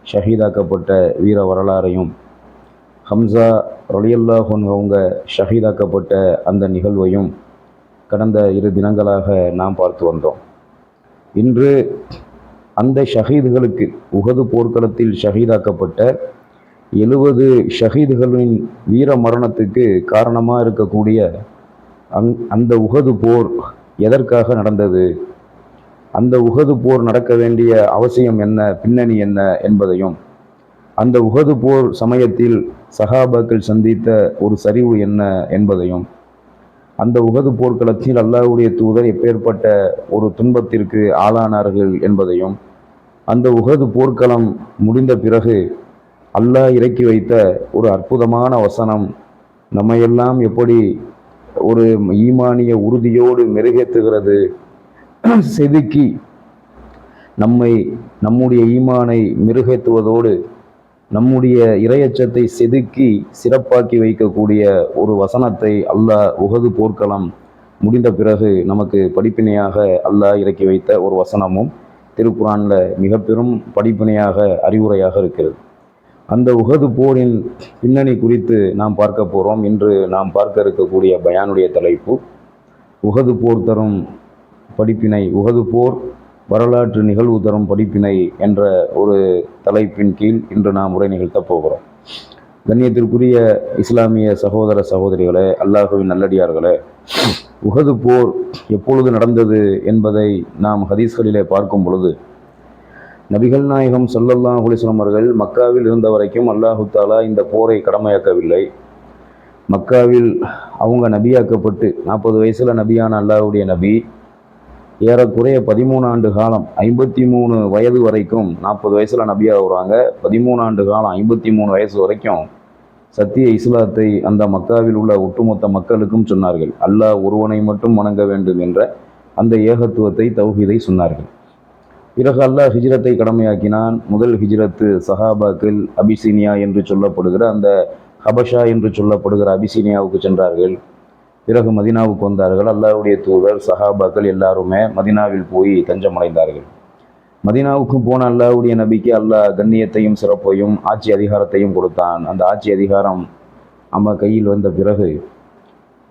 ஷஹீதாக்கப்பட்ட வீர வரலாறையும், ஹம்சா ரலியல்லாஹு அன்ஹு அவங்க ஷஹீதாக்கப்பட்ட அந்த நிகழ்வையும் கடந்த 2 தினங்களாக நாம் பார்த்து வந்தோம். இன்று அந்த ஷஹீதுகளுக்கு, உஹது போர்க்களத்தில் ஷஹீதாக்கப்பட்ட 70 ஷஹீதுகளின் வீர மரணத்துக்கு காரணமாக இருக்கக்கூடிய அந்த உஹது போர் எதற்காக நடந்தது, அந்த உஹது போர் நடக்க வேண்டிய அவசியம் என்ன, பின்னணி என்ன என்பதையும், அந்த உஹது போர் சமயத்தில் சஹாபாக்கள் சந்தித்த ஒரு சரிவு என்ன என்பதையும், அந்த உஹது போர்க்களத்தில் அல்லாஹ்வுடைய தூதர் எப்பேற்பட்ட ஒரு துன்பத்திற்கு ஆளானார்கள் என்பதையும், அந்த உஹது போர்க்களம் முடிந்த பிறகு அல்லாஹ் இறக்கி வைத்த ஒரு அற்புதமான வசனம் நம்மையெல்லாம் எப்படி ஒரு ஈமானிய உறுதியோடு மெருகேற்றுகிறது, செதுக்கி நம்முடைய ஈமானை மெருகேற்றுவதோடு நம்முடைய இறையச்சத்தை செதுக்கி சிறப்பாக்கி வைக்கக்கூடிய ஒரு வசனத்தை அல்லாஹ் உஹது போர்க்களம் முடிந்த பிறகு நமக்கு படிப்பினையாக அல்லாஹ் இறக்கி வைத்த ஒரு வசனமும் திருக்குரானில் மிக பெரும் படிப்பினையாக, அறிவுரையாக இருக்கிறது. அந்த உஹது போரின் பின்னணி குறித்து நாம் பார்க்க போகிறோம். இன்று நாம் பார்க்க இருக்கக்கூடிய பயானுடைய தலைப்பு உஹது போர் தரும் படிப்பினை, உஹது போர் வரலாற்று நிகழ்வு தரும் படிப்பினை என்ற ஒரு தலைப்பின் கீழ் இன்று நாம் உரை நிகழ்த்த போகிறோம். கண்ணியத்திற்குரிய இஸ்லாமிய சகோதர சகோதரிகளே, அல்லாஹுவின் நல்லடியார்களே, உஹது போர் எப்பொழுது நடந்தது என்பதை நாம் ஹதீஸ்களிலே பார்க்கும் பொழுது, நபிகள் நாயகம் ஸல்லல்லாஹு அலைஹி வஸல்லம் அவர்கள் மக்காவில் இருந்த வரைக்கும் அல்லாஹு தாலா இந்த போரை கடமையாக்கவில்லை. மக்காவில் அவங்க நபியாக்கப்பட்டு 40 வயசுல நபியான அல்லாஹ்வுடைய நபி ஏறக்குறைய 13 ஆண்டு காலம், 53 வயது வரைக்கும், 40 வயசுல நபியா வருவாங்க, 13 ஆண்டு காலம் 53 வயசு வரைக்கும் சத்திய இஸ்லாத்தை அந்த மக்காவில் உள்ள ஒட்டுமொத்த மக்களுக்கும் சொன்னார்கள். அல்லாஹ் ஒருவனை மட்டும் வணங்க வேண்டும் என்ற அந்த ஏகத்துவத்தை, தௌஹீதை சொன்னார்கள். பிறகு அல்லாஹ் ஹிஜ்ரத்தை கடமையாக்கினான். முதல் ஹிஜ்ரத்து சஹாபாக்கள் அபிசீனியா என்று சொல்லப்படுகிற, அந்த ஹபஷா என்று சொல்லப்படுகிற அபிசீனியாவுக்கு சென்றார்கள். பிறகு மதினாவுக்கு வந்தார்கள். அல்லாஹ்வுடைய தூதர், சஹாபாக்கள் எல்லாருமே மதினாவில் போய் தஞ்சமடைந்தார்கள். மதினாவுக்கு போன அல்லாஹ்வுடைய நபிக்கு அல்லாஹ் கண்ணியத்தையும் சிறப்பையும் ஆட்சி அதிகாரத்தையும் கொடுத்தான். அந்த ஆட்சி அதிகாரம் நம்ம கையில் வந்த பிறகு,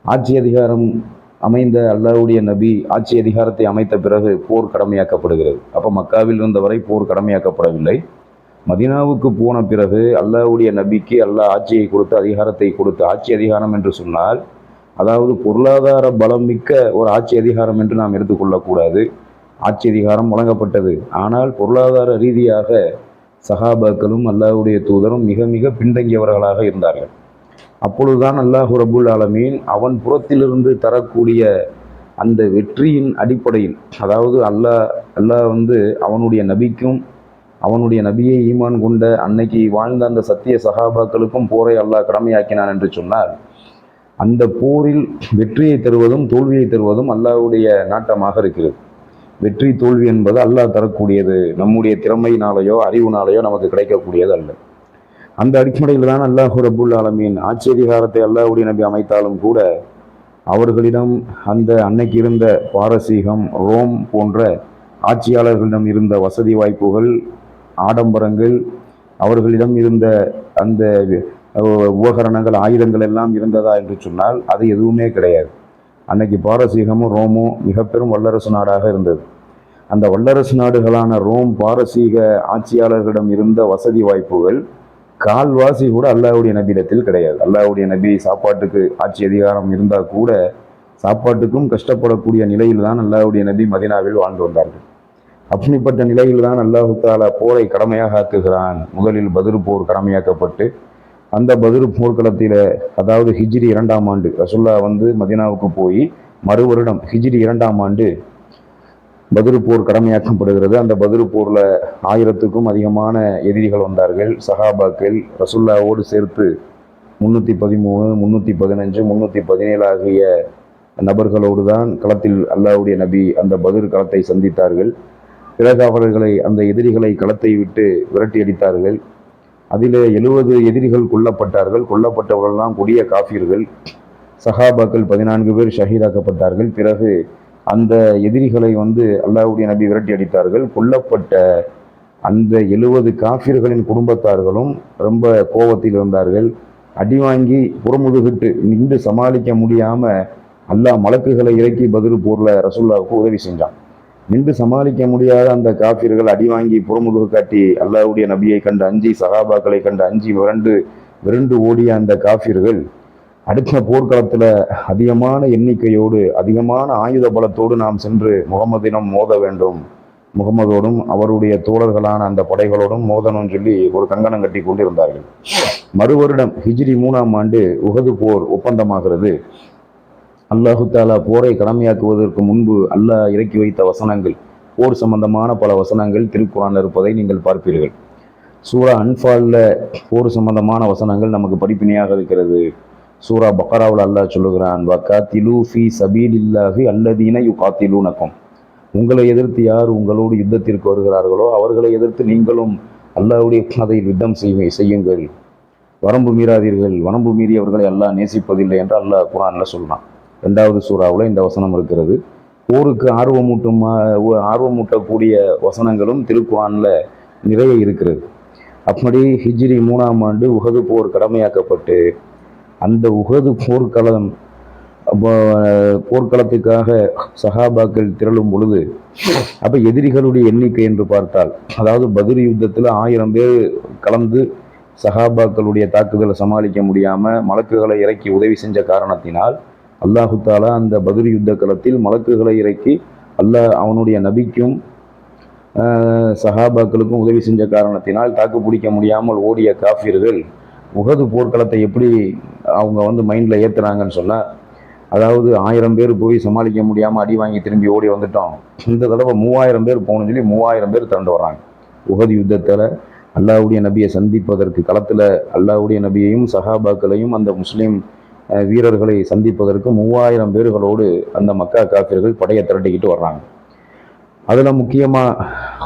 ஆட்சி அதிகாரம் அமைந்த அல்லாஹ்வுடைய நபி ஆட்சி அதிகாரத்தை அமைத்த பிறகு போர் கடமையாக்கப்படுகிறது. அப்போ மக்காவில் இருந்தவரை போர் கடமையாக்கப்படவில்லை. மதினாவுக்கு போன பிறகு அல்லாஹ்வுடைய நபிக்கு அல்லாஹ் ஆட்சியை கொடுத்து, அதிகாரத்தை கொடுத்து, ஆட்சி அதிகாரம் என்று சொன்னால் அதாவது பொருளாதார பலம் மிக்க ஒரு ஆட்சி அதிகாரம் என்று நாம் எடுத்துக்கொள்ளக்கூடாது. ஆட்சி அதிகாரம் வழங்கப்பட்டது. ஆனால் பொருளாதார ரீதியாக சஹாபாக்களும் அல்லாஹ்வுடைய தூதரும் மிக மிக பின்தங்கியவர்களாக இருந்தார்கள். அப்பொழுதுதான் அல்லாஹு ரப்புல் ஆலமீன் அவன் புறத்திலிருந்து தரக்கூடிய அந்த வெற்றியின் அடிப்படையில், அதாவது அல்லாஹ் அவனுடைய நபிக்கும், அவனுடைய நபியை ஈமான் கொண்ட அன்னைக்கு வாழ்ந்த அந்த சத்திய சஹாபாக்களுக்கும் போரை அல்லாஹ் கடமையாக்கினான் என்று சொன்னால், அந்த போரில் வெற்றியை தருவதும் தோல்வியை தருவதும் அல்லாஹ்வுடைய நாட்டமாக இருக்கிறது. வெற்றி தோல்வி என்பது அல்லாஹ் தரக்கூடியது, நம்முடைய திறமையினாலேயோ அறிவுனாலேயோ நமக்கு கிடைக்கக்கூடியது அல்ல. அந்த அடிப்படையில் தான் அல்லாஹு ரப்புல் ஆலமீன் ஆட்சி அதிகாரத்தை அல்லாஹ்வுடைய நபி அமைத்தாலும் கூட அவர்களிடம் அந்த அன்னைக்கு இருந்த பாரசீகம், ரோம் போன்ற ஆட்சியாளர்களிடம் இருந்த வசதி வாய்ப்புகள், ஆடம்பரங்கள், அவர்களிடம் இருந்த அந்த உபகரணங்கள், ஆயுதங்கள் எல்லாம் இருந்ததா என்று சொன்னால் அது எதுவுமே கிடையாது. அன்னைக்கு பாரசீகமும் ரோமும் மிக பெரும் வல்லரசு நாடாக இருந்தது. அந்த வல்லரசு நாடுகளான ரோம், பாரசீக ஆட்சியாளர்களிடம் இருந்த வசதி வாய்ப்புகள் கால்வாசி கூட அல்லாஹ்வுடைய நபியிடத்தில் கிடையாது. அல்லாஹ்வுடைய நபி சாப்பாட்டுக்கு ஆட்சி அதிகாரம் இருந்தால் கூட சாப்பாட்டுக்கும் கஷ்டப்படக்கூடிய நிலையில் தான் அல்லாஹ்வுடைய நபி மதீனாவில் வாழ்ந்து வந்தார்கள். அப்படிப்பட்ட நிலையில் தான் அல்லாஹு தஆலா போரை கடமையாக ஆக்குகிறான். முதலில் பத்ர் போர் கடமையாக்கப்பட்டு, அந்த பத்ர் போர்க்களத்தில், அதாவது ஹிஜ்ரி 2ஆம் ஆண்டு ரசூலுல்லாஹ் மதீனாவுக்கு போய் மறு வருடம் ஹிஜ்ரி 2ஆம் ஆண்டு பத்ர் போர் கடமையாக்கப்படுகிறது. அந்த பத்ர் போரில் 1000க்கும் அதிகமான எதிரிகள் வந்தார்கள். சஹாபாக்கள் ரசூலுல்லாஹ்வோடு சேர்த்து 313, 315, 317 ஆகிய நபர்களோடு தான் களத்தில் அல்லாஹ்வுடைய நபி அந்த பத்ர் களத்தை சந்தித்தார்கள். பிறகு அவர்களை, அந்த எதிரிகளை களத்தை விட்டு விரட்டி அடித்தார்கள். அதில் 70 எதிரிகள் கொல்லப்பட்டார்கள். கொல்லப்பட்டவர்கள்லாம் கொடிய காஃபிர்கள். சஹாபாக்கள் 14 பேர் ஷஹீதாக்கப்பட்டார்கள். பிறகு அந்த எதிரிகளை அல்லாஹ்வுடைய நபி விரட்டி அடித்தார்கள். கொல்லப்பட்ட அந்த 70 காஃபிர்களின் குடும்பத்தார்களும் ரொம்ப கோபத்தில் இருந்தார்கள். அடி வாங்கி புறமுதுகிட்டு நின்று சமாளிக்க முடியாம அல்லாஹ் மலக்குகளை இறக்கி பதில் போர்ல ரசூல்லாவுக்கு உதவி செஞ்சான். நின்று சமாளிக்க முடியாத அந்த காஃபிர்கள் அடி வாங்கி புறமுதுகு காட்டி அல்லாஹ்வுடைய நபியை கண்டு அஞ்சி, சஹாபாக்களை கண்டு அஞ்சி விரண்டு விரண்டு ஓடிய அந்த காஃபிர்கள் அடுத்த போர்க்களத்துல அதிகமான எண்ணிக்கையோடு அதிகமான ஆயுத பலத்தோடு நாம் சென்று முகமதினம் மோத வேண்டும், முகமதோடும் அவருடைய தோழர்களான அந்த படைகளோடும் மோதனும் சொல்லி ஒரு கங்கணம் கட்டி கொண்டிருந்தார்கள். மறு வருடம் ஹிஜ்ரி 3ஆம் ஆண்டு உஹது போர் ஒப்பந்தமாகிறது. அல்லாஹு தாலா போரை கடமையாக்குவதற்கு முன்பு அல்லாஹ் இறக்கி வைத்த வசனங்கள், போர் சம்பந்தமான பல வசனங்கள் திருக்குர்ஆன்ல இருப்பதை நீங்கள் பார்ப்பீர்கள். சூரா அன்ஃபால்ல போர் சம்பந்தமான வசனங்கள் நமக்கு படிப்பினையாக இருக்கிறது. சூரா பக்ராவில் அல்லாஹ் சொல்லுகிறான், வகாத்திலு ஃபீ சபீலில்லாஹி அல்லதீன யுகாத்திலூனக்கும், உங்களை எதிர்த்து யார் உங்களோடு யுத்தத்திற்கு வருகிறார்களோ அவர்களை எதிர்த்து நீங்களும் அல்லாஹ்வுடைய பாதையில் யுத்தம் செய்யுங்கள், வரம்பு மீறாதீர்கள், வரம்பு மீறியவர்களை அல்லாஹ் நேசிப்பதில்லை என்று அல்லாஹ் குர்ஆன்ல சொல்றான். 2வது சூறாவில் இந்த வசனம் இருக்கிறது. போருக்கு ஆர்வமூட்டக்கூடிய வசனங்களும் திருக்குர்ஆன்ல நிறைய இருக்கிறது. அப்படி ஹிஜ்ரி 3ஆம் ஆண்டு உஹது போர் கடமையாக்கப்பட்டு அந்த உஹது போர்க்களத்துக்காக சஹாபாக்கள் திரளும் பொழுது, அப்ப எதிரிகளுடைய எண்ணிக்கை என்று பார்த்தால், அதாவது பத்ர் யுத்தத்தில் 1000 பேர் கலந்து சஹாபாக்களுடைய தாக்குதலை சமாளிக்க முடியாம மலக்குகளை இறக்கி உதவி செஞ்ச காரணத்தினால் அல்லாஹு தாலா அந்த பத்ர் யுத்த களத்தில் மலக்குகளை இறக்கி அல்லாஹ் அவனுடைய நபிக்கும் சஹாபாக்களுக்கும் உதவி செஞ்ச காரணத்தினால் தாக்கு பிடிக்க முடியாமல் ஓடிய காஃபிர்கள் உஹது போர்க்களத்தை எப்படி அவங்க மைண்ட்ல ஏத்துறாங்கன்னு சொன்னா, அதாவது 1000 பேர் போய் சமாளிக்க முடியாம அடி வாங்கி திரும்பி ஓடி வந்துட்டோம், இந்த தடவை 3000 பேர் போகணும்னு சொல்லி 3000 பேர் திரண்டு வர்றாங்க. உஹது யுத்தத்துல அல்லாஹ்வுடைய நபியை சந்திப்பதற்கு, களத்துல அல்லாஹ்வுடைய நபியையும் சஹாபாக்களையும் அந்த முஸ்லீம் வீரர்களை சந்திப்பதற்கு 3000 பேர்களோடு அந்த மக்கா காஃபிர்கள் படையை திரட்டிக்கிட்டு வர்றாங்க. அதுல முக்கியமா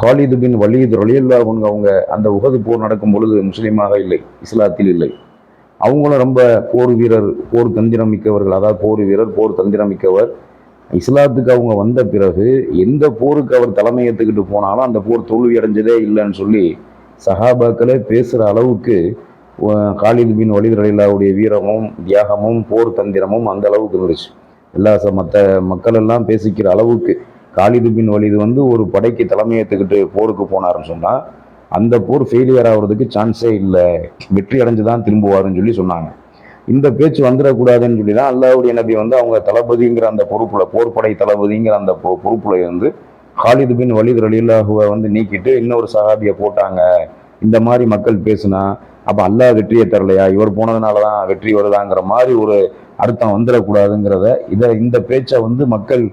ஹாலித் பின் வலீத் ரலியல்லாஹு அன்ஹு அவங்க அந்த உஹது போர் நடக்கும் பொழுது முஸ்லீமாக இல்லை, இஸ்லாத்தில் இல்லை. அவங்களும் ரொம்ப போர் வீரர், போர் தந்திரம் மிக்கவர்கள். அதாவது போர் வீரர், போர் தந்திரம் மிக்கவர். இஸ்லாத்துக்கு அவங்க வந்த பிறகு எந்த போருக்கு அவர் தலைமை ஏற்றுக்கிட்டு போனாலும் அந்த போர் தோல்வி அடைஞ்சதே இல்லைன்னு சொல்லி சஹாபாக்களே பேசுற அளவுக்கு காலித் பின் வலீத் ரலியல்லாஹுடைய வீரமும் தியாகமும் போர் தந்திரமும் அந்த அளவுக்கு இருந்துச்சு. மற்ற மக்கள் எல்லாம் பேசிக்கிற அளவுக்கு காலித் பின் வலீத் ஒரு படைக்கு தலைமை ஏற்றுக்கிட்டு போருக்கு போனாருன்னு சொன்னா அந்த போர் ஃபெயிலியர் ஆகிறதுக்கு சான்ஸே இல்லை, வெற்றி அடைஞ்சுதான் திரும்புவாருன்னு சொல்லி சொன்னாங்க. இந்த பேச்சு வந்துடக்கூடாதுன்னு சொல்லி தான் அல்லாஹ்வுடைய நபி அவங்க தளபதிங்கிற அந்த பொறுப்புல, போர்படை தளபதிங்கிற அந்த பொறுப்புல இருந்து காலித் பின் வலீத் ரலியல்லாஹுவை நீக்கிட்டு இன்னொரு சஹாபியை போட்டாங்க. இந்த மாதிரி மக்கள் பேசுனா அப்ப அல்லாஹ் வெற்றியை தரலையா, இவர் போனதுனாலதான் வெற்றி வருதாங்கிற மாதிரி ஒரு அர்த்தம் வந்துடக்கூடாதுங்கிறத இந்த பேச்சை மக்கள்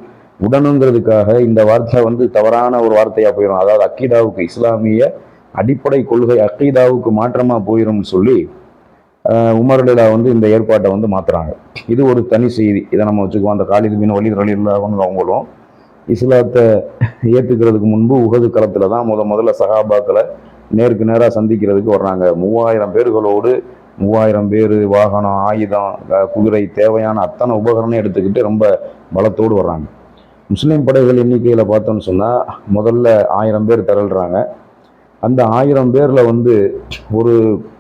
உடனுங்கிறதுக்காக இந்த வார்த்தை தவறான ஒரு வார்த்தையா போயிடும். அதாவது அக்கீதாவுக்கு, இஸ்லாமிய அடிப்படை கொள்கை அக்கீதாவுக்கு மாற்றமா போயிடும்னு சொல்லி உமர் ரலியல்லாஹு இந்த ஏற்பாட்டை மாத்துறாங்க. இது ஒரு தனி செய்தி, இதை நம்ம வச்சுக்குவோம். அந்த காலித் பின் வலீத் ரலியல்லாஹு அன்ஹு அவங்களும் இஸ்லாத்தை ஏத்துக்கிறதுக்கு முன்பு உஹது களத்துல தான் முதல்ல சஹாபாக்களை நேருக்கு நேராக சந்திக்கிறதுக்கு வர்றாங்க. 3000 பேர்களோடு 3000 பேர், வாகனம், ஆயுதம், குதிரை, தேவையான அத்தனை உபகரணம் எடுத்துக்கிட்டு ரொம்ப பலத்தோடு வர்றாங்க. முஸ்லீம் படைகள் எண்ணிக்கையில் பார்த்தோன்னு சொன்னால் முதல்ல 1000 பேர் திரள்றாங்க. அந்த 1000 பேரில் ஒரு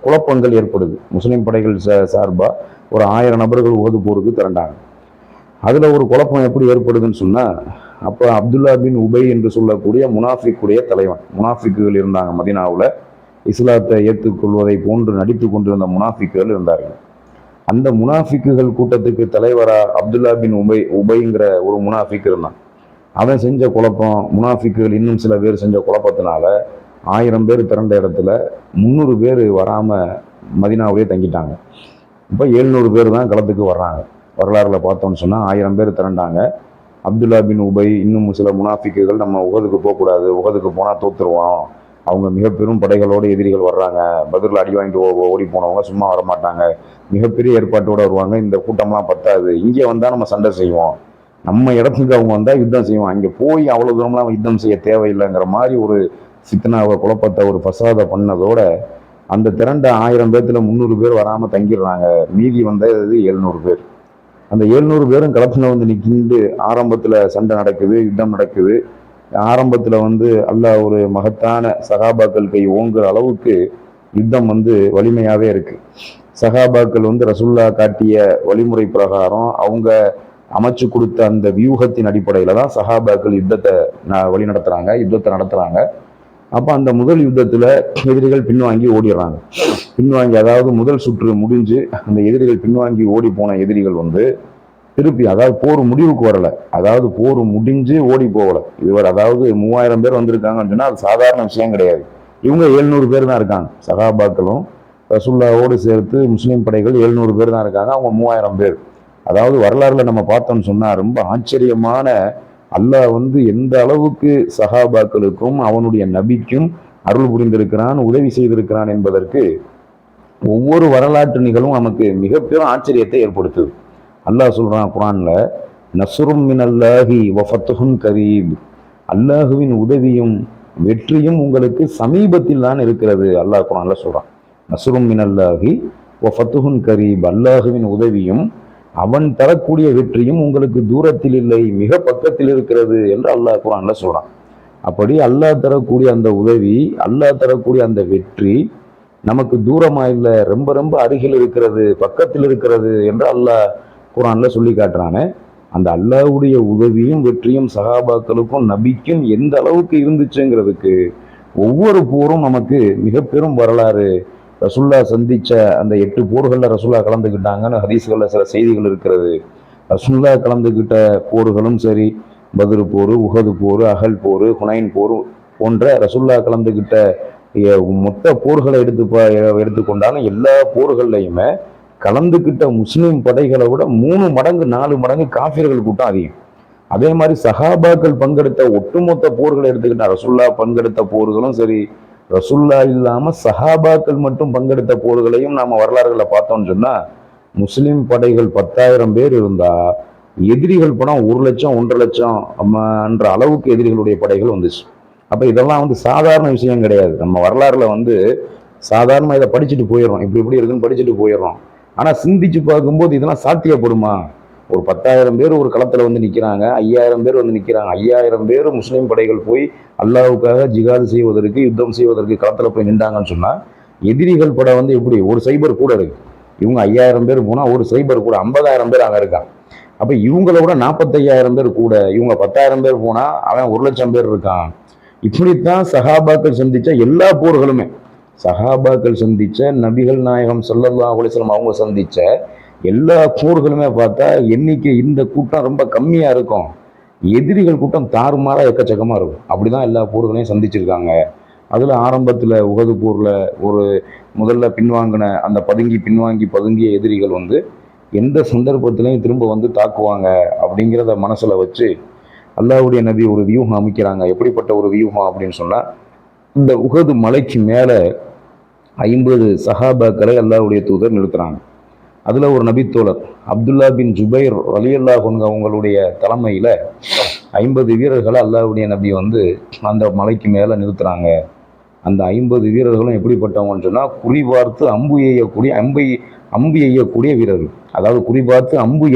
குழப்பங்கள் ஏற்படுது. முஸ்லீம் படைகள் சார்பாக ஒரு 1000 நபர்கள் உஹது போருக்கு திரண்டாங்க. அதில் ஒரு குழப்பம் எப்படி ஏற்படுதுன்னு சொன்னால், அப்போ அப்துல்லா பின் உபை என்று சொல்லக்கூடிய முனாஃபிக்குடைய தலைவன், முனாஃபிக்குகள் இருந்தாங்க மதீனாவில், இஸ்லாத்தை ஏற்றுக்கொள்வதை போன்று நடித்து கொண்டிருந்த முனாஃபிக்குகள் இருந்தார்கள். அந்த முனாஃபிக்குகள் கூட்டத்துக்கு தலைவராக அப்துல்லா பின் உபைங்கிற ஒரு முனாஃபிக் இருந்தான். அவன் செஞ்ச குழப்பம், முனாஃபிக்குகள் இன்னும் சில பேர் செஞ்ச குழப்பத்தினால 1000 பேர் திரண்ட இடத்துல 300 பேர் வராமல் மதீனாவிலே தங்கிட்டாங்க. இப்போ 700 பேர் தான் களத்துக்கு வர்றாங்க. வரலாறுல பார்த்தோம்னு சொன்னால் 1000 பேர் திரண்டாங்க. அப்துல்லா பின் உபை இன்னும் சில முனாஃபிக்குகள் நம்ம உஹதுக்கு போகக்கூடாது, உஹதுக்கு போனால் தோத்துருவோம், அவங்க மிக பெரும் படைகளோடு எதிரிகள் வர்றாங்க, பதில் அடி வாங்கிட்டு ஓடி போனவங்க சும்மா வரமாட்டாங்க, மிகப்பெரிய ஏற்பாட்டோடு வருவாங்க, இந்த கூட்டம்லாம் பத்தாது, இங்கே வந்தால் நம்ம சண்டை செய்வோம், நம்ம இடத்துக்கு அவங்க வந்தால் யுத்தம் செய்வோம், அங்கே போய் அவ்வளோ தூரம்லாம் யுத்தம் செய்ய தேவையில்லைங்கிற மாதிரி ஒரு ஃபித்னாவை, குழப்பத்தை, ஒரு ஃபசாதை பண்ணதோட அந்த திரண்ட 1000 பேர்த்துல 300 பேர் வராமல் தங்கிடுறாங்க. மீதி வந்தது 700 பேர். அந்த 700 பேரும் களத்துல நிற்கிண்டு ஆரம்பத்தில் சண்டை நடக்குது, யுத்தம் நடக்குது. ஆரம்பத்தில் வந்து அல்லாஹ் ஒரு மகத்தான சகாபாக்கள் கை ஓங்குற அளவுக்கு யுத்தம் வந்து வலிமையாகவே இருக்கு. சகாபாக்கள் வந்து ரசுல்லா காட்டிய வழிமுறை பிரகாரம் அவங்க அமைச்சு கொடுத்த அந்த வியூகத்தின் அடிப்படையில தான் சகாபாக்கள் யுத்தத்தை வழி நடத்துறாங்க, யுத்தத்தை நடத்துறாங்க. அப்ப அந்த முதல் யுத்தத்துல எதிரிகள் பின்வாங்கி ஓடிடுறாங்க. பின்வாங்கி, அதாவது முதல் சுற்று முடிஞ்சு அந்த எதிரிகள் பின்வாங்கி ஓடி போன எதிரிகள் வந்து திருப்பி, அதாவது போர் முடிவுக்கு வரல, அதாவது போர் முடிஞ்சு ஓடி போகல. இதுவரை அதாவது 3000 பேர் வந்திருக்காங்கன்னு சொன்னா அது சாதாரண விஷயம் கிடையாது. இவங்க 700 பேர் தான் இருக்காங்க. சகாபாக்களும் ரசுல்லாவோடு சேர்த்து முஸ்லீம் படைகள் 700 பேர் தான் இருக்காங்க, அவங்க 3000 பேர். அதாவது வரலாறுல நம்ம பார்த்தோம்னு சொன்னா ரொம்ப ஆச்சரியமான, அல்லாஹ் வந்து எந்த அளவுக்கு சஹாபாக்களுக்கும் அவனுடைய நபிக்கும் அருள் புரிந்திருக்கிறான், உதவி செய்திருக்கிறான் என்பதற்கு ஒவ்வொரு வரலாற்று நிகழ்வும் நமக்கு மிகப்பெரும் ஆச்சரியத்தை ஏற்படுத்துது. அல்லாஹ் சொல்றான் குர்ஆன்ல, நஸ்ரும் மினல்லாஹி வ ஃபத்ஹுன் கரீப், அல்லாஹுவின் உதவியும் வெற்றியும் உங்களுக்கு சமீபத்தில் தான் இருக்கிறது. அல்லாஹ் குர்ஆன்ல சொல்றான், நஸ்ரும் மினல்லாஹி வ ஃபத்ஹுன் கரீப், அல்லாஹுவின் உதவியும் அவன் தரக்கூடிய வெற்றியும் உங்களுக்கு தூரத்தில் இல்லை, மிக பக்கத்தில் இருக்கிறது என்று அல்லாஹ் குர்ஆன்ல சொல்றான். அப்படி அல்லாஹ் தரக்கூடிய அந்த உதவி, அல்லாஹ் தரக்கூடிய அந்த வெற்றி நமக்கு தூரமா இல்லை, ரொம்ப ரொம்ப அருகில் இருக்கிறது, பக்கத்தில் இருக்கிறது என்று அல்லாஹ் குர்ஆன்ல சொல்லி காட்டுறானே. அந்த அல்லாஹ்வுடைய உதவியும் வெற்றியும் சஹாபாக்களுக்கும் நபிக்கும் எந்த அளவுக்கு இருந்துச்சுங்கிறதுக்கு ஒவ்வொரு போரும் நமக்கு மிக பெரும் வரலாறு. ரசுல்லா சந்திச்ச அந்த 8 போர்கள்ல ரசுல்லா கலந்துக்கிட்டாங்கன்னு ஹதீஸ்கள்ல சில செய்திகள் இருக்கிறது. ரசுல்லா கலந்துக்கிட்ட போர்களும் சரி, பத்ரு போர், உஹது போர், அகல் போர், ஹுனைன் போர் போன்ற ரசுல்லா கலந்துக்கிட்ட மொத்த போர்களை எடுத்துக்கொண்டாலும் எல்லா போர்கள்லையுமே கலந்துக்கிட்ட முஸ்லிம் படைகளை விட 3 மடங்கு 4 மடங்கு காஃபிர்கள் கூட்டம் அதிகம். அதே மாதிரி சஹாபாக்கள் பங்கெடுத்த ஒட்டுமொத்த போர்களை எடுத்துக்கிட்டா, ரசுல்லா பங்கெடுத்த போர்களும் சரி, ரசுல்லா இல்லாம சஹாபாக்கள் மட்டும் பங்கெடுத்த போர்களையும் நாம வரலாறுகளை பார்த்தோம்னு சொன்னா, முஸ்லிம் படைகள் 10,000 பேர் இருந்தா எதிரிகள் படம் 1 லட்சம் 1.5 லட்சம் என்ற அளவுக்கு எதிரிகளுடைய படைகள் வந்துச்சு. அப்ப இதெல்லாம் வந்து சாதாரண விஷயம் கிடையாது. நம்ம வரலாறுல வந்து சாதாரண இதை படிச்சுட்டு போயிடுறோம், இப்படி இப்படி இருக்குன்னு படிச்சுட்டு போயிடுறோம். ஆனா சிந்திச்சு பார்க்கும்போது இதெல்லாம் சாத்தியப்படுமா? ஒரு 10,000 பேர் ஒரு களத்துல வந்து நிக்கிறாங்க, 5,000 பேர் வந்து நிக்கிறாங்க. 5,000 பேர் முஸ்லீம் படைகள் போய் அல்லாஹ்வுக்காக ஜிகாது செய்வதற்கு, யுத்தம் செய்வதற்கு களத்துல போய் நின்றாங்கன்னு சொன்னா, எதிரிகள் படம் வந்து எப்படி ஒரு சைபர் கூட இருக்கு. இவங்க 5,000 பேர் போனா ஒரு சைபர் கூட 50,000 பேர் அங்க இருக்காங்க. அப்ப இவங்கள விட 45,000 பேர் கூட, இவங்க 10,000 பேர் போனா அவன் 1 லட்சம் பேர் இருக்கான். இப்படித்தான் சஹாபாக்கள் சந்திச்ச எல்லா போர்களுமே, சஹாபாக்கள் சந்திச்ச நபிகள் நாயகம் ஸல்லல்லாஹு அலைஹி வஸல்லம் அவங்க சந்திச்ச எல்லா போர்களுமே பார்த்தா எண்ணிக்கை இந்த கூட்டம் ரொம்ப கம்மியா இருக்கும், எதிரிகள் கூட்டம் தாறுமாறா எக்கச்சக்கமா இருக்கும். அப்படிதான் எல்லா போர்களையும் சந்திச்சிருக்காங்க. அதுல ஆரம்பத்துல உஹது போர்ல ஒரு முதல்ல பின்வாங்கின அந்த பதுங்கிய எதிரிகள் வந்து எந்த சந்தர்ப்பத்திலையும் திரும்ப வந்து தாக்குவாங்க அப்படிங்கிறத மனசுல வச்சு அல்லாஹ்வுடைய நபி ஒரு வியூகம் அமைக்கிறாங்க. எப்படிப்பட்ட ஒரு வியூகம் அப்படின்னு சொன்னா, இந்த உஹது மலைக்கு மேல 50 சஹாபாக்களை அல்லாஹ்வுடைய தூதர் நிறுத்துறாங்க. அதுல ஒரு நபித்தோழர் அப்துல்லா பின் ஜுபைர் ரலியல்லாஹு அன்ஹு அவங்களுடைய தலைமையில 50 வீரர்களை அல்லாஹ்வுடைய நபி வந்து அந்த மலைக்கு மேல நிறுத்துறாங்க. அந்த 50 வீரர்களும் எப்படிப்பட்டவங்கன்னு சொன்னா, குறிபார்த்து அம்பு எய்யக்கூடிய வீரர்கள், அதாவது குறிபார்த்து அம்பு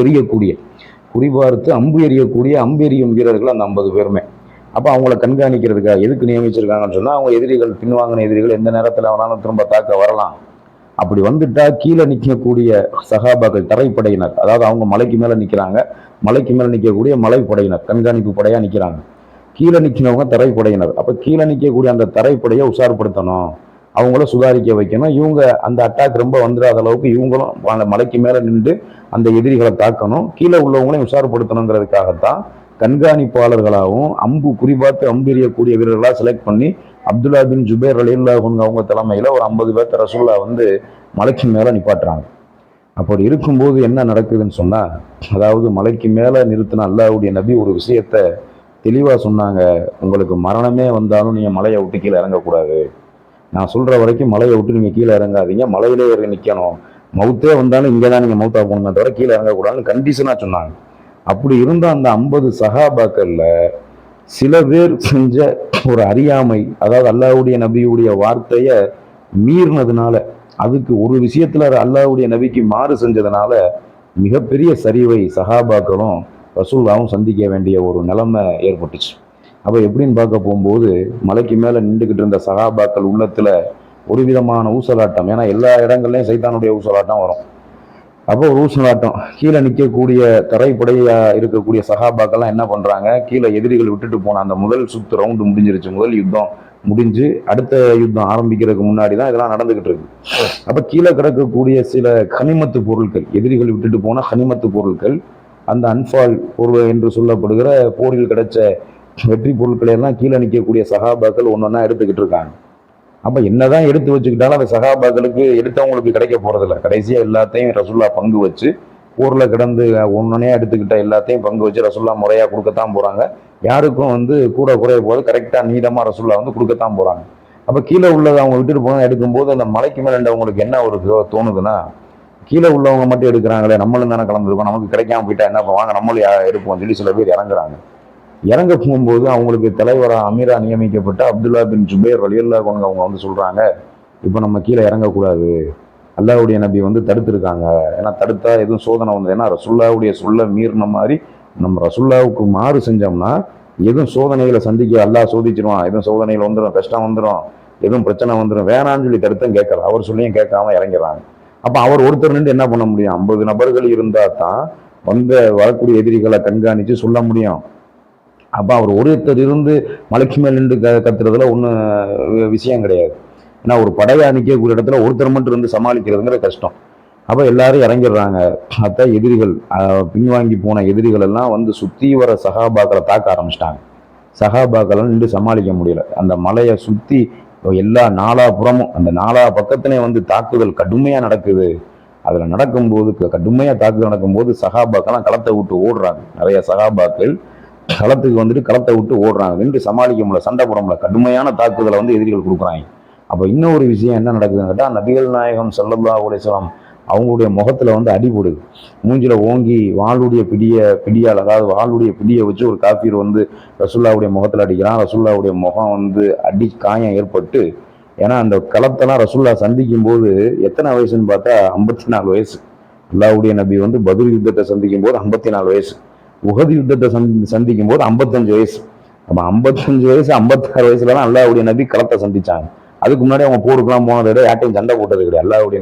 எறியக்கூடிய அம்பு எறியும் வீரர்கள் அந்த 50 பேருமே. அப்போ அவங்கள கண்காணிக்கிறதுக்காக எதுக்கு நியமிச்சிருக்காங்கன்னு சொன்னா, அவங்க எதிரிகள் பின்வாங்கின எதிரிகள் எந்த நேரத்தில் வேணாலும் திரும்ப தாக்க வரலாம். அப்படி வந்துட்டா கீழே நிற்கக்கூடிய சகாபாக்கள் தரைப்படையினர், அதாவது அவங்க மலைக்கு மேல நிற்கிறாங்க, மலைக்கு மேல நிற்கக்கூடிய மலைப்படையினர் கண்காணிப்பு படையா நிற்கிறாங்க, கீழே நிற்கிறவங்க தரைப்படையினர். அப்ப கீழே நிற்கக்கூடிய அந்த தரைப்படையை உஷார்படுத்தணும், அவங்கள சுதாரிக்க வைக்கணும். இவங்க அந்த அட்டாக் ரொம்ப வந்துடாத அளவுக்கு இவங்களும் அந்த மலைக்கு மேல நின்று அந்த எதிரிகளை தாக்கணும், கீழே உள்ளவங்களையும் உஷார்படுத்தணுங்கிறதுக்காகத்தான் கண்காணிப்பாளர்களாகவும் குறிபார்த்து அம்பு எறியக்கூடிய வீரர்களா செலக்ட் பண்ணி அப்துல்லா பின் ஜுபைர் ரலியல்லாஹு அன்ஹு அவங்க தலைமையில ஒரு 50 பேர்த்த ரசூல்லா வந்து மலைக்கு மேல நிப்பாட்டுறாங்க. அப்படி இருக்கும்போது என்ன நடக்குதுன்னு சொன்னா, அதாவது மலைக்கு மேல நிறுத்தின அல்லாஹ்வுடைய நபி ஒரு விஷயத்த தெளிவா சொன்னாங்க. உங்களுக்கு மரணமே வந்தாலும் நீங்க மலையை விட்டு கீழே இறங்கக்கூடாது, நான் சொல்ற வரைக்கும் மலையை விட்டு நீங்க கீழே இறங்காதீங்க, மலையிலே நிக்கணும், மவுத்தே வந்தாலும் இங்கதான் நீங்க மவுத்தா போகணுமே தவிர கீழே இறங்கக்கூடாதுன்னு கண்டிஷனா சொன்னாங்க. அப்படி இருந்த அந்த 50 சஹாபாக்கள்ல சில பேர் செஞ்ச ஒரு அறியாமை, அதாவது அல்லாஹ்வுடைய நபியுடைய வார்த்தைய மீறினதுனால, அதுக்கு ஒரு விஷயத்துல அல்லாஹ்வுடைய நபிக்கு மாறு செஞ்சதுனால மிகப்பெரிய சரிவை சஹாபாக்களும் ரசூலுல்லாவும் சந்திக்க வேண்டிய ஒரு நிலைமை ஏற்பட்டுச்சு. அப்போ எப்படின்னு பார்க்க போகும்போது மலைக்கு மேலே நின்றுக்கிட்டு இருந்த சகாபாக்கள் உள்ளத்துல ஒரு விதமான ஊசலாட்டம். ஏன்னா எல்லா இடங்கள்லையும் சைத்தானுடைய ஊசலாட்டம் வரும். அப்போ ஒரு ஊசலாட்டம். கீழே நிற்கக்கூடிய தரைப்படையா இருக்கக்கூடிய சகாபாக்கெல்லாம் என்ன பண்றாங்க, கீழே எதிரிகள் விட்டுட்டு போன அந்த முதல் சுத்து ரவுண்டு முடிஞ்சிருச்சு, முதல் யுத்தம் முடிஞ்சு அடுத்த யுத்தம் ஆரம்பிக்கிறதுக்கு முன்னாடி தான் இதெல்லாம் நடந்துகிட்டு இருக்கு. அப்ப கீழே கிடக்கக்கூடிய சில கனிமத்து பொருட்கள், எதிரிகள் விட்டுட்டு போன கனிமத்து பொருட்கள், அந்த அன்பால் பொருள் என்று சொல்லப்படுகிற போரில் கிடைச்ச வெற்றி பொருட்களை எல்லாம் கீழே நிற்கக்கூடிய சகாபாக்கள் ஒன்னொன்னா எடுத்துக்கிட்டு இருக்காங்க. அப்ப என்னதான் எடுத்து வச்சுக்கிட்டாலும் அந்த சகாபாக்களுக்கு எடுத்தவங்களுக்கு கிடைக்க போறதில்ல. கடைசியா எல்லாத்தையும் ரசுல்லா பங்கு வச்சு, போர்ல கிடந்து ஒன்னொன்னே எடுத்துக்கிட்ட எல்லாத்தையும் பங்கு வச்சு ரசுல்லா முறையா கொடுக்கத்தான் போறாங்க. யாருக்கும் கூட குறைய போது கரெக்டா நீளமா ரசுல்லா கொடுக்கத்தான் போறாங்க. அப்ப கீழே உள்ளதை அவங்க விட்டுட்டு போன எடுக்கும்போது அந்த மலைக்கு மேல அவங்களுக்கு என்ன ஒரு தோணுதுன்னா, கீழே உள்ளவங்க மட்டும் எடுக்கிறாங்களே, நம்மளும் தானே கலந்துருக்கோம், நமக்கு கிடைக்காம போயிட்டா என்ன பண்ணுவாங்க, நம்மளும் எடுப்போம் சொல்லி சில பேர் இறங்குறாங்க. இறங்க போகும்போது அவங்களுக்கு தலைவரா அமீரா நியமிக்கப்பட்ட அப்துல்லா பின் ஜுபைர் ரலியல்லாஹு அன்ஹு அவங்க சொல்றாங்க, இப்போ நம்ம கீழே இறங்கக்கூடாது, அல்லாஹ்வுடைய நபி தடுத்திருக்காங்க. ஏன்னா தடுத்தா எதுவும் சோதனை வந்தது. ஏன்னா ரசுல்லாவுடைய சொல்ல மீறின மாதிரி நம்ம ரசுல்லாவுக்கு மாறு செஞ்சோம்னா எதுவும் சோதனைகளை சந்திக்க அல்லாஹ் சோதிச்சிருவான், எதுவும் சோதனைகள் வந்துடும், கஷ்டம் வந்துடும், எதுவும் பிரச்சனை வந்துடும், வேணான்னு சொல்லி தடுத்தும் கேட்கல. அவர் சொல்லியும் கேட்காம இறங்கிறாங்க. அப்ப அவர் ஒருத்தர் நின்று என்ன பண்ண முடியும், 50 நபர்கள் இருந்தா தான் வரக்கூடிய எதிரிகளை கண்காணிச்சு சொல்ல முடியும். அப்ப அவர் ஒருத்தர் இருந்து மலைக்கு மேல் நின்று கத்துறதுல ஒன்றும் விஷயம் கிடையாது. ஏன்னா ஒரு படையா நிற்கக்கூடிய இடத்துல ஒருத்தர் மட்டும் இருந்து சமாளிக்கிறதுங்கிற கஷ்டம். அப்ப எல்லாரும் இறங்கிடுறாங்க. அதான் எதிரிகள் பின்வாங்கி போன எதிரிகள் எல்லாம் சுத்தி வர சகாபாக்களை தாக்க ஆரம்பிச்சிட்டாங்க. சகாபாக்களை நின்று சமாளிக்க முடியல. அந்த மலையை சுத்தி எல்லா நாலாபுறமும் அந்த நாலா பக்கத்திலே தாக்குதல் கடுமையா நடக்குது. அதுல நடக்கும்போது கடுமையா தாக்குதல் நடக்கும்போது சகாபாக்கெல்லாம் களத்தை விட்டு ஓடுறாங்க. நிறைய சகாபாக்கள் களத்துக்கு களத்தை விட்டு ஓடுறாங்க. நின்று சமாளிக்க முடியல, சண்டை போட முடியல, கடுமையான தாக்குதலை எதிரிகள் கொடுக்குறாங்க. அப்ப இன்னொரு விஷயம் என்ன நடக்குதுன்னு கேட்டா, நபிகள் நாயகம் ஸல்லல்லாஹு அலைஹி வஸல்லம் அவங்களுடைய முகத்துல அடிபடுது. மூஞ்சில ஓங்கி வாளுடைய பிடியால், அதாவது வாளுடைய பிடியை வச்சு ஒரு காஃபிர் ரசுல்லாவுடைய முகத்துல அடிக்கிறான். ரசுல்லாவுடைய முகம் அடி காயம் ஏற்பட்டு, ஏன்னா அந்த களத்தெல்லாம் ரசுல்லா சந்திக்கும் போது எத்தனை வயசுன்னு பார்த்தா 54 வயசு. அல்லாஹ்வுடைய நபி பத்ர் யுத்தத்தை சந்திக்கும் போது 54 வயசு, உஹது யுத்தத்தை சந்திக்கும் போது 55 வயசு. அப்ப 55 வயசு 56 வயசுல தான் அல்லாஹ்வுடைய நபி களத்தை சந்திச்சாங்க. அதுக்கு முன்னாடி அவங்க போருக்குலாம் போனதை விட யார்ட்டையும் சண்டை போட்டது கிடையாது. அல்லாஹ்வுடைய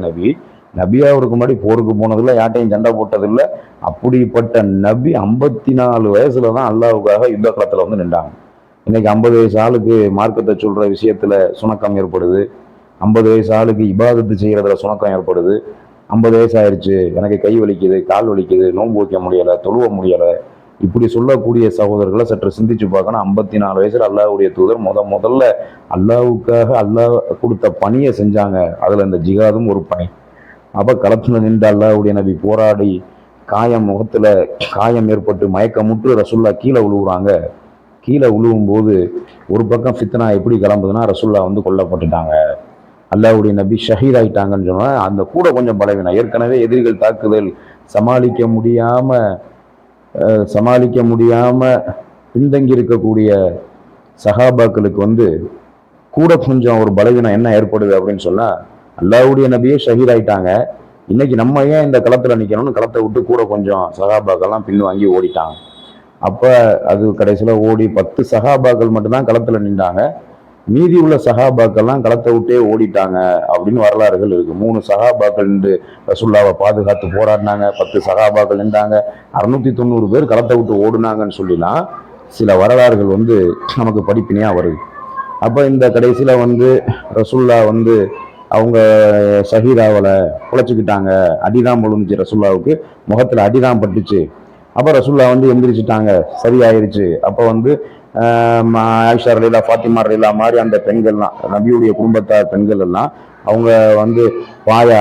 நபியாவுக்கு முன்னாடி போருக்கு போனதில்லை, யார்ட்டையும் சண்டை போட்டதில்லை. அப்படிப்பட்ட நபி 54 வயசுல தான் அல்லாஹ்வுக்காக யுத்த களத்துல நின்றாங்க. இன்னைக்கு 50 வயசு ஆளுக்கு மார்க்கத்தை சொல்ற விஷயத்துல சுணக்கம் ஏற்படுது, 50 வயசு ஆளுக்கு இபாதத்து செய்யறதுல சுணக்கம் ஏற்படுது. 50 வயசு ஆயிடுச்சு, எனக்கு கை வலிக்குது, கால் வலிக்குது, நோன்பு வைக்க முடியலை, தொழுவ முடியலை, இப்படி சொல்லக்கூடிய சகோதரர்களை சற்று சிந்திச்சு பார்க்கணும். 54 வயசுல அல்லாஹ்வுடைய தூதர் முதல்ல அல்லாஹ்வுக்காக அல்லாஹ் கொடுத்த பணியை செஞ்சாங்க. அதுல இந்த ஜிகாதும் ஒரு பணி. அப்ப களத்துல நின்று அல்லாஹ்வுடைய நபி போராடி முகத்துல காயம் ஏற்பட்டு மயக்கமுற்று ரசுல்லா கீழே விழுவுறாங்க. கீழே விழுவும் போது ஒரு பக்கம் ஃபித்னா எப்படி கிளம்புதுன்னா, ரசுல்லா கொல்லப்பட்டுட்டாங்க, அல்லாஹ்வுடைய நபி ஷஹீத் ஆயிட்டாங்கன்னு சொன்னா அந்த கூட கொஞ்சம் பலவீனம். ஏற்கனவே எதிரிகள் தாக்குதல் சமாளிக்க முடியாம பின்தங்கி இருக்கக்கூடிய சஹாபாக்களுக்கு கூட கொஞ்சம் ஒரு பலவீனம் என்ன ஏற்படுது அப்படின்னு சொன்னா, அல்லாஹ்வுடைய நபியே ஷஹீத் ஆயிட்டாங்க, இன்னைக்கு நம்ம ஏன் இந்த களத்துல நிக்கணும்னு களத்தை விட்டு கூட கொஞ்சம் சஹாபாக்கெல்லாம் பின் வாங்கி ஓடிட்டாங்க. அப்ப அது கடைசியில ஓடி 10 சஹாபாக்கள் மட்டும்தான் களத்துல நின்றாங்க. மீதி உள்ள சஹாபாக்கள்லாம் களத்தை விட்டே ஓடிட்டாங்க அப்படின்னு வரலாறுகள் இருக்கு. 3 சஹாபாக்கள் நின்று ரசுல்லாவை பாதுகாத்து போராடினாங்க, 10 சஹாபாக்கள் நின்றாங்க, 690 பேர் களத்தை விட்டு ஓடுனாங்கன்னு சொல்லிலாம் சில வரலாறுகள் நமக்கு படிப்பினையா வருது. அப்ப இந்த கடைசியில ரசுல்லா அவங்க ஷஹீதாவல குலைச்சுக்கிட்டாங்க, அடிதான் விழுந்துச்சு, ரசுல்லாவுக்கு முகத்துல அடிதான் பட்டுச்சு. அப்ப ரசுல்லா எந்திரிச்சிட்டாங்க, சரியாயிருச்சு. அப்ப ஆயிஷா ரலியல்லா, ஃபாத்திமா ரலியல்லா மாதிரி அந்த பெண்கள்லாம், நபியுடைய குடும்பத்தார் பெண்கள் எல்லாம் அவங்க வாயை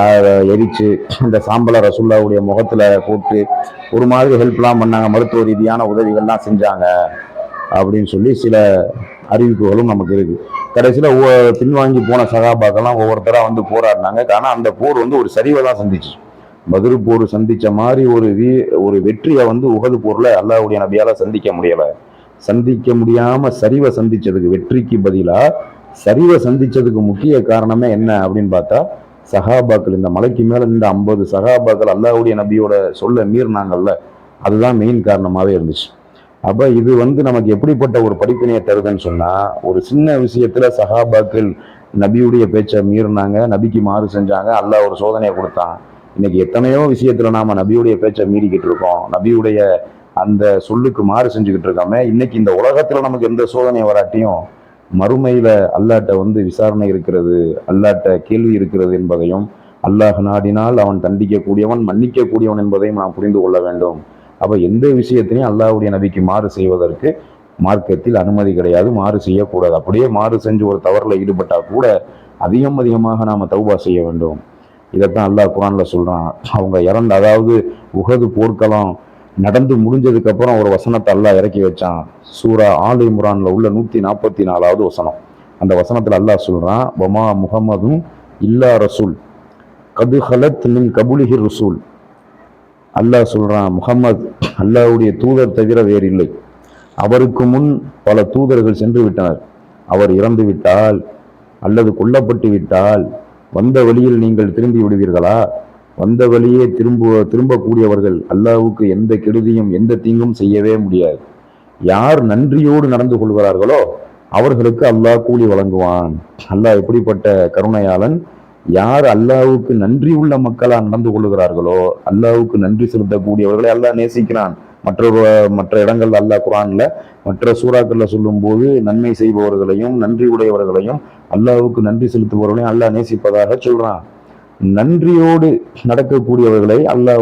எரிச்சு இந்த சாம்பலை ரசுல்லாவுடைய முகத்துல போட்டு ஒரு மாதிரி ஹெல்ப்லாம் பண்ணாங்க, மருத்துவ ரீதியான உதவிகள்லாம் செஞ்சாங்க அப்படின்னு சொல்லி சில அறிவிப்புகளும் நமக்கு இருக்கு. கடைசியில பின்வாங்கி போன சகாபாக்கெல்லாம் ஒவ்வொருத்தரா போராடினாங்க. ஆனா அந்த போர் ஒரு சரிவை தான் சந்திச்சு. பத்ர் போர் சந்திச்ச மாதிரி ஒரு வெற்றியை உஹது போர்ல அல்லாஹ்வுடைய நபியால சந்திக்க முடியாம சரிவை சந்திச்சதுக்கு, வெற்றிக்கு பதிலா சரிவை சந்திச்சதுக்கு முக்கிய காரணமே என்ன அப்படின்னு பார்த்தா, சஹாபாக்கள், இந்த மலைக்கு மேல நின்ற 50 சஹாபாக்கள் அல்லாஹ்வுடைய நபியோட சொல்ல மீறினாங்கல்ல, அதுதான் மெயின் காரணமாவே இருந்துச்சு. அப்ப இது நமக்கு எப்படிப்பட்ட ஒரு படிப்பினையை தருதுன்னு சொன்னா, ஒரு சின்ன விஷயத்துல சஹாபாக்கள் நபியுடைய பேச்சை மீறினாங்க, நபிக்கு மாறு செஞ்சாங்க, அல்லாஹ் ஒரு சோதனையை கொடுத்தான். இன்னைக்கு எத்தனையோ விஷயத்துல நாம நபியுடைய பேச்சை மீறிக்கிட்டு இருக்கோம், நபியுடைய அந்த சொல்லுக்கு மாறு செஞ்சுக்கிட்டு இருக்காம. இன்னைக்கு இந்த உலகத்துல நமக்கு எந்த சோதனை வராட்டியும் மறுமையில அல்லாட்ட விசாரணை இருக்கிறது, அல்லாட்ட கேள்வி இருக்கிறது என்பதையும், அல்லாஹ் நாடினால் அவன் தண்டிக்க கூடியவன், மன்னிக்க கூடியவன் என்பதையும் நாம் புரிந்து கொள்ள வேண்டும். அப்ப எந்த விஷயத்திலையும் அல்லாஹ்வுடைய நபிக்கு மாறு செய்வதற்கு மார்க்கத்தில் அனுமதி கிடையாது, மாறு செய்யக்கூடாது. அப்படியே மாறு செஞ்சு ஒரு தவறுல ஈடுபட்டா கூட அதிகமாக நாம தௌபா செய்ய வேண்டும். இதைத்தான் அல்லாஹ் குர்ஆன்ல சொல்றான். அவங்க அதாவது உஹது போர்க்களம் நடந்து முடிஞ்சதுக்கு அப்புறம் ஒரு வசனத்தை அல்லாஹ் இறக்கி வச்சான். சூரா ஆல் இம்ரான்ல உள்ள 144வது வசனம். அந்த வசனத்துல அல்லாஹ் சொல்றான், வமா முஹம்மதும் இல்லா ரசூல் கது ஹலத் மின் கபுலிஹி ரசூல். அல்லாஹ் சொல்றான், முஹம்மது அல்லாஹ்வுடைய தூதர் தவிர வேறில்லை, அவருக்கு முன் பல தூதர்கள் சென்று விட்டனர். அவர் இறந்து விட்டால் அல்லது கொல்லப்பட்டு விட்டால் வந்த வழியில் நீங்கள் திரும்பி விடுவீர்களா? வந்த வழியே திரும்பக்கூடியவர்கள் அல்லாஹ்வுக்கு எந்த கெடுதியும் எந்த தீங்கும் செய்யவே முடியாது. யார் நன்றியோடு நடந்து கொள்கிறார்களோ அவர்களுக்கு அல்லாஹ் கூலி வழங்குவான். அல்லாஹ் எப்படிப்பட்ட கருணையாளன்! யார் அல்லாஹ்வுக்கு நன்றி உள்ள மக்களா நடந்து கொள்கிறார்களோ, அல்லாஹ்வுக்கு நன்றி செலுத்தக்கூடியவர்களை அல்லாஹ் நேசிக்கிறான். மற்ற இடங்கள் அல்லாஹ் குர்ஆன்ல மற்ற சூறாக்கள்ல சொல்லும் போது நன்மை செய்பவர்களையும் நன்றி உடையவர்களையும் அல்லாஹ்வுக்கு நன்றி செலுத்துபவர்களையும் அல்லாஹ் நேசிப்பதாக சொல்றான். நன்றியோடு நடக்கக்கூடியவர்களை அல்லாஹ்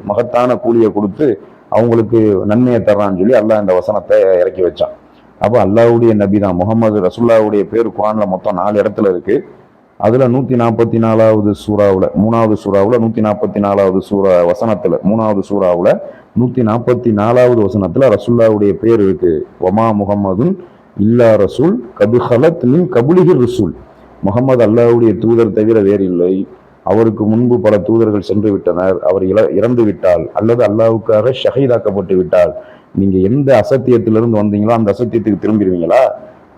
மகத்தான கூலியை கொடுத்து அவங்களுக்கு நன்மையை தர்றான்னு சொல்லி அல்லாஹ் இந்த வசனத்தை இறக்கி வச்சான். அப்போ அல்லாஹ்வுடைய நபி தான் முகமது ரசூல்லாவுடைய பேர் குர்ஆன்ல மொத்தம் 4 இடத்துல இருக்கு. அதுல 144வது சூறாவுல 3வது சூறாவுல 144வது சூறா வசனத்துல 3வது சூறாவுல 144வது வசனத்துல ரசூல்லாவுடைய பேர் இருக்கு. வமா முஹம்மதுன் இல்லா ரசூல் கது ஹலத் மின் கபுலிஹி ரசூல். முகமது அல்லாஹ்வுடைய தூதர் தவிர வேறில்லை, அவருக்கு முன்பு பல தூதர்கள் சென்று விட்டனர். அவர் இறந்து விட்டால் அல்லது அல்லாஹ்வுக்காக ஷஹீதாக்கப்பட்டு விட்டால் நீங்க எந்த அசத்தியத்திலிருந்து வந்தீங்களோ அந்த அசத்தியத்துக்கு திரும்பிடுவீங்களா?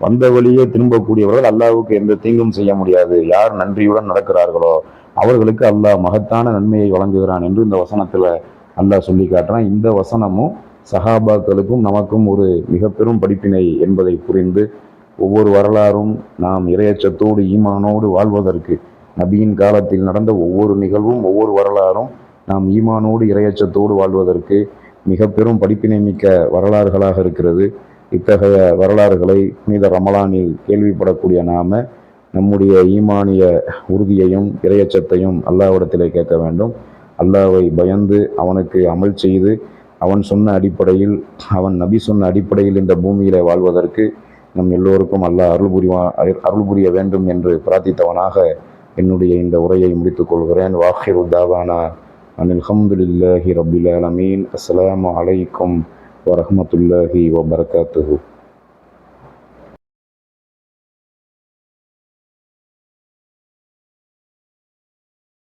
வந்த வழியே திரும்பக்கூடியவர்கள் அல்லாஹ்வுக்கு எந்த தீங்கும் செய்ய முடியாது. யார் நன்றியுடன் நடக்கிறார்களோ அவர்களுக்கு அல்லாஹ் மகத்தான நன்மையை வழங்குகிறான் என்று இந்த வசனத்துல அல்லாஹ் சொல்லி காட்டுறான். இந்த வசனமும் சஹாபாக்களுக்கும் நமக்கும் ஒரு மிக பெரும் படிப்பினை என்பதை புரிந்து ஒவ்வொரு வரலாறும் நாம் இறையச்சத்தோடு ஈமானோடு வாழ்வதற்கு, நபியின் காலத்தில் நடந்த ஒவ்வொரு நிகழ்வும் ஒவ்வொரு வரலாறும் நாம் ஈமானோடு இறையச்சத்தோடு வாழ்வதற்கு மிக பெரும் படிப்பினை மிக்க வரலாறுகளாக இருக்கிறது. இத்தகைய வரலாறுகளை புனித ரமலானில் கேள்விப்படக்கூடிய நாம நம்முடைய ஈமானிய உறுதியையும் இறையச்சத்தையும் அல்லாஹ்விடத்திலே கேட்க வேண்டும். அல்லாஹ்வை பயந்து அவனுக்கு அமல் செய்து அவன் சொன்ன அடிப்படையில், அவன் நபி சொன்ன அடிப்படையில் இந்த பூமியில வாழ்வதற்கு நம் எல்லோருக்கும் அல்லாஹ் அருள் புரிய வேண்டும் என்று பிரார்த்தித்தவனாக என்னுடைய இந்த உரையை முடித்துக் கொள்கிறேன். வாஹிரு தாவானா அனில் ஹம்துலில்லாஹி ரப்பில் ஆலமீன். அஸ்ஸலாமு அலைக்கும் வரஹ்மத்துல்லாஹி வபரகாத்துஹு.